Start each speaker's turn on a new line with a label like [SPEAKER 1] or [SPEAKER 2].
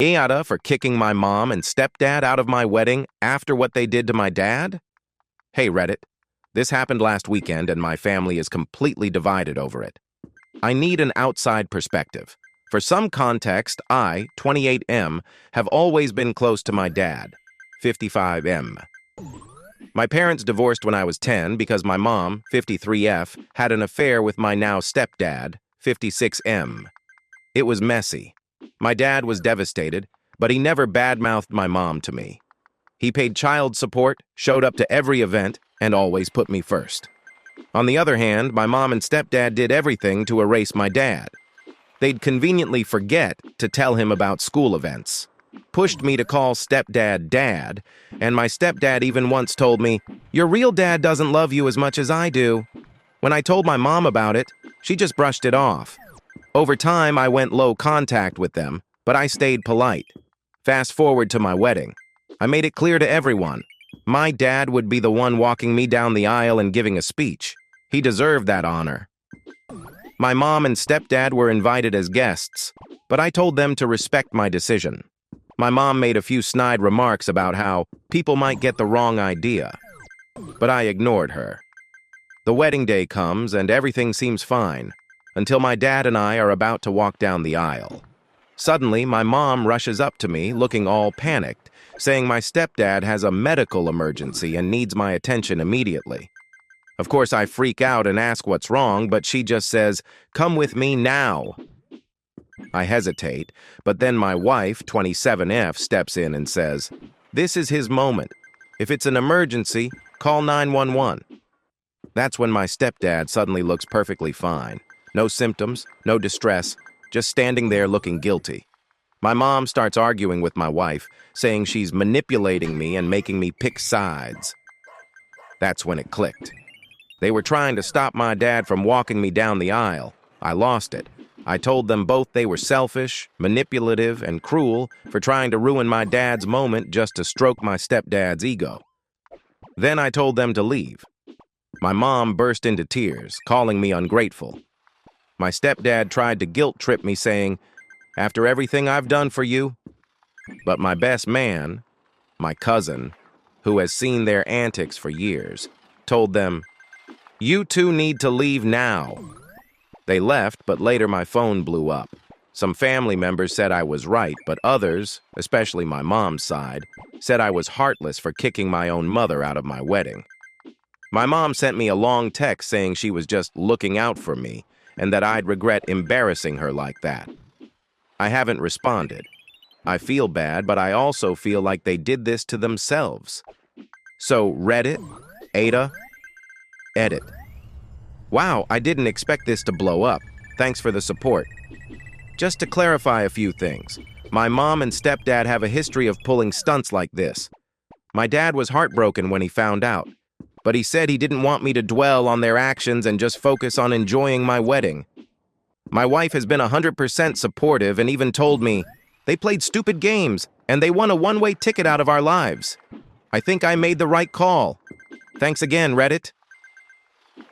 [SPEAKER 1] AITA for kicking my mom and stepdad out of my wedding after what they did to my dad? Hey Reddit, this happened last weekend and my family is completely divided over it. I need an outside perspective. For some context, I, 28M, have always been close to my dad, 55M. My parents divorced when I was 10 because my mom, 53F, had an affair with my now-stepdad, 56M. It was messy. My dad was devastated, but he never badmouthed my mom to me. He paid child support, showed up to every event, and always put me first. On the other hand, my mom and stepdad did everything to erase my dad. They'd conveniently forget to tell him about school events, pushed me to call stepdad dad, and my stepdad even once told me, "Your real dad doesn't love you as much as I do." When I told my mom about it, she just brushed it off. Over time, I went low contact with them, but I stayed polite. Fast forward to my wedding. I made it clear to everyone. My dad would be the one walking me down the aisle and giving a speech. He deserved that honor. My mom and stepdad were invited as guests, but I told them to respect my decision. My mom made a few snide remarks about how people might get the wrong idea, but I ignored her. The wedding day comes and everything seems fine, until my dad and I are about to walk down the aisle. Suddenly, my mom rushes up to me, looking all panicked, saying my stepdad has a medical emergency and needs my attention immediately. Of course, I freak out and ask what's wrong, but she just says, "Come with me now." I hesitate, but then my wife, 27F, steps in and says, "This is his moment. If it's an emergency, call 911. That's when my stepdad suddenly looks perfectly fine. No symptoms, no distress, just standing there looking guilty. My mom starts arguing with my wife, saying she's manipulating me and making me pick sides. That's when it clicked. They were trying to stop my dad from walking me down the aisle. I lost it. I told them both they were selfish, manipulative, and cruel for trying to ruin my dad's moment just to stroke my stepdad's ego. Then I told them to leave. My mom burst into tears, calling me ungrateful. My stepdad tried to guilt trip me, saying, "After everything I've done for you." But my best man, my cousin, who has seen their antics for years, told them, "You two need to leave now." They left, but later my phone blew up. Some family members said I was right, but others, especially my mom's side, said I was heartless for kicking my own mother out of my wedding. My mom sent me a long text saying she was just looking out for me and that I'd regret embarrassing her like that. I haven't responded. I feel bad, but I also feel like they did this to themselves. So Reddit, AITA, edit. Wow, I didn't expect this to blow up. Thanks for the support. Just to clarify a few things, my mom and stepdad have a history of pulling stunts like this. My dad was heartbroken when he found out, but he said he didn't want me to dwell on their actions and just focus on enjoying my wedding. My wife has been 100% supportive and even told me, "They played stupid games and they won a one-way ticket out of our lives. I think I made the right call." Thanks again, Reddit.